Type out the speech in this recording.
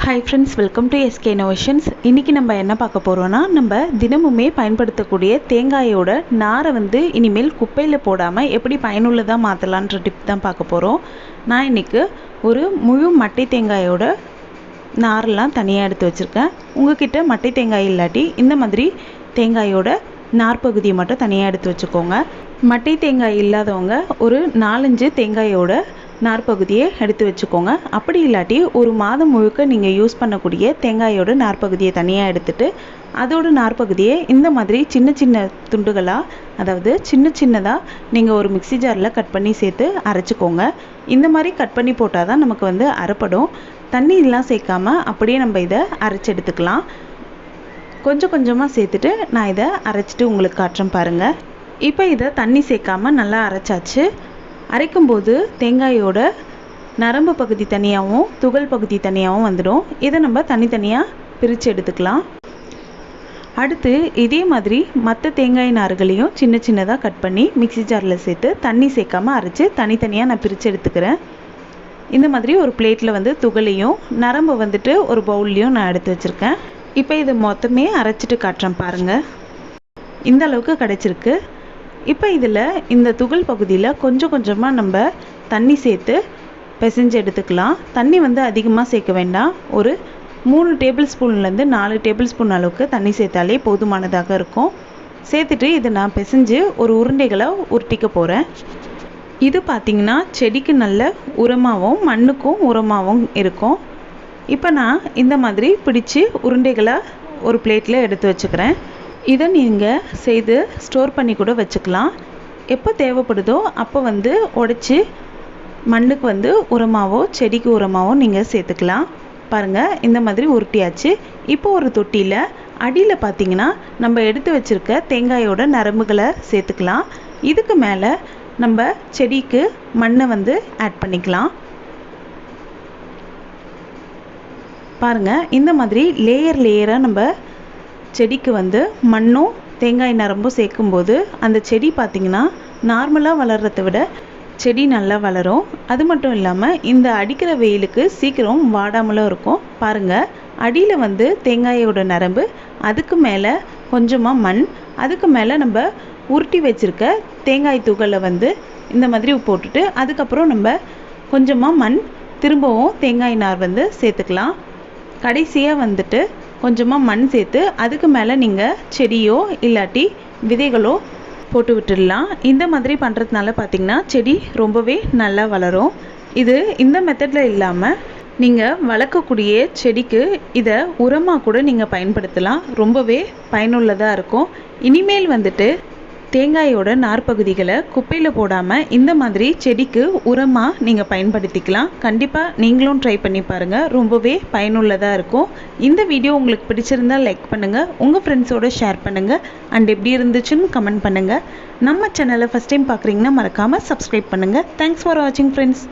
Hi friends, welcome to SK innovations. இன்றைக்கி நம்ம என்ன பார்க்க போகிறோன்னா, நம்ம தினமுமே பயன்படுத்தக்கூடிய தேங்காயோட நாரை இனிமேல் குப்பையில் போடாமல் எப்படி பயனுள்ளதாக மாற்றலான்ற டிப் தான் பார்க்க போகிறோம். நான் இன்றைக்கி ஒரு முழு மட்டை தேங்காயோட நாரெல்லாம் தனியாக எடுத்து வச்சுருக்கேன். உங்ககிட்ட மட்டை தேங்காய் இல்லாட்டி இந்த மாதிரி தேங்காயோட நார் பகுதியை மட்டும் தனியாக எடுத்து வச்சுக்கோங்க. மட்டை தேங்காய் இல்லாதவங்க ஒரு 4-5 தேங்காயோட நார் பகுதியை எடுத்து வச்சுக்கோங்க. அப்படி இல்லாட்டி ஒரு மாதம் முழுக்க நீங்கள் யூஸ் பண்ணக்கூடிய தேங்காயோட நார் பகுதியை தனியாக எடுத்துட்டு அதோட நார் பகுதியை இந்த மாதிரி சின்ன சின்ன துண்டுகளாக, அதாவது சின்னதாக நீங்கள் ஒரு மிக்ஸி ஜாரில் கட் பண்ணி சேர்த்து அரைச்சிக்கோங்க. இந்த மாதிரி கட் பண்ணி போட்டால் தான் நமக்கு அரைப்படும். தண்ணியெல்லாம் சேர்க்காம அப்படியே நம்ம இதை அரைச்சி எடுத்துக்கலாம். கொஞ்சம் கொஞ்சமாக சேர்த்துட்டு நான் இதை அரைச்சிட்டு உங்களுக்கு காட்டுறேன் பாருங்கள். இப்போ இதை தண்ணி சேர்க்காம நல்லா அரைச்சாச்சு. அரைக்கும்போது தேங்காயோட நரம்பு பகுதி தனியாகவும் துகள் பகுதி தனியாகவும் வந்துடும். இதை நம்ம தனித்தனியாக பிரித்து எடுத்துக்கலாம். அடுத்து இதே மாதிரி மற்ற தேங்காய் நார்களையும் சின்னதாக கட் பண்ணி மிக்ஸி ஜாரில் சேர்த்து தண்ணி சேர்க்காமல் அரைச்சி தனித்தனியாக நான் பிரித்து எடுத்துக்கிறேன். இந்த மாதிரி ஒரு பிளேட்டில் துகளையும் நரம்பு ஒரு பவுல்லையும் நான் எடுத்து வச்சுருக்கேன். இப்போ இது மொத்தமே அரைச்சிட்டு காட்டுறேன் பாருங்கள். இந்த அளவுக்கு கிடச்சிருக்கு. இப்போ இதில் இந்த துகள் பகுதியில் கொஞ்சம் கொஞ்சமாக நம்ம தண்ணி சேர்த்து பிசைஞ்சு எடுத்துக்கலாம். தண்ணி அதிகமாக சேர்க்க வேண்டாம். ஒரு 3 டேபிள் ஸ்பூன்லேருந்து 4 டேபிள் ஸ்பூன் அளவுக்கு தண்ணி சேர்த்தாலே போதுமானதாக இருக்கும். சேர்த்துட்டு இதை நான் பிசைஞ்சு ஒரு உருண்டைகளை உருட்டிக்க போகிறேன். இது பார்த்திங்கன்னா செடிக்கு நல்ல உரமாகவும் மண்ணுக்கும் உரமாகவும் இருக்கும். இப்போ நான் இந்த மாதிரி பிடிச்சி உருண்டைகளை ஒரு பிளேட்டில் எடுத்து வச்சுக்கிறேன். இதை நீங்கள் செய்து ஸ்டோர் பண்ணி கூட வச்சுக்கலாம். எப்போ தேவைப்படுதோ அப்போ உடைச்சி மண்ணுக்கு உரமாவோ செடிக்கு உரமாவோ நீங்கள் சேர்த்துக்கலாம். பாருங்கள், இந்த மாதிரி உருட்டியாச்சு. இப்போ ஒரு தொட்டியில் அடியில் பார்த்திங்கன்னா நம்ம எடுத்து வச்சுருக்க தேங்காயோட நரம்புகளை சேர்த்துக்கலாம். இதுக்கு மேலே நம்ம செடிக்கு மண்ணை ஆட் பண்ணிக்கலாம். பாருங்கள், இந்த மாதிரி லேயராக நம்ம செடிக்கு மண்ணும் தேங்காய் நரம்பும் சேர்க்கும்போது அந்த செடி பார்த்திங்கன்னா நார்மலாக வளர்கிறத விட செடி நல்லா வளரும். அது மட்டும் இல்லாமல் இந்த அடிக்கிற வெயிலுக்கு சீக்கிரம் வாடாமலும் இருக்கும். பாருங்கள், அடியில் தேங்காயோட நரம்பு, அதுக்கு மேலே கொஞ்சமாக மண், அதுக்கு மேலே நம்ம உருட்டி வச்சுருக்க தேங்காய் துகளை இந்த மாதிரி போட்டுட்டு அதுக்கப்புறம் நம்ம கொஞ்சமாக மண், திரும்பவும் தேங்காய் நார் சேர்த்துக்கலாம். கடைசியாக கொஞ்சமாக மண் சேர்த்து அதுக்கு மேலே நீங்கள் செடியோ இல்லாட்டி விதைகளோ போட்டு விட்டுடலாம். இந்த மாதிரி பண்ணுறதுனால பார்த்திங்கன்னா செடி ரொம்பவே நல்லா வளரும். இது இந்த மெத்தடில் இல்லாமல் நீங்கள் வளர்க்கக்கூடிய செடிக்கு இதை உரமாக கூட நீங்கள் பயன்படுத்தலாம். ரொம்பவே பயனுள்ளதாக இருக்கும். இனிமேல் தேங்காயோட நார்பகுதிகளை குப்பையில் போடாமல் இந்த மாதிரி செடிக்கு உரமாக நீங்கள் பயன்படுத்திக்கலாம். கண்டிப்பாக நீங்களும் ட்ரை பண்ணி பாருங்கள். ரொம்பவே பயனுள்ளதாக இருக்கும். இந்த வீடியோ உங்களுக்கு பிடிச்சிருந்தால் லைக் பண்ணுங்கள், உங்கள் ஃப்ரெண்ட்ஸோடு ஷேர் பண்ணுங்கள், அண்ட் எப்படி இருந்துச்சுன்னு கமெண்ட் பண்ணுங்கள். நம்ம சேனலை ஃபஸ்ட் டைம் பார்க்குறீங்கன்னா மறக்காமல் சப்ஸ்கிரைப் பண்ணுங்கள். தேங்க்ஸ் ஃபார் வாட்சிங் ஃப்ரெண்ட்ஸ்.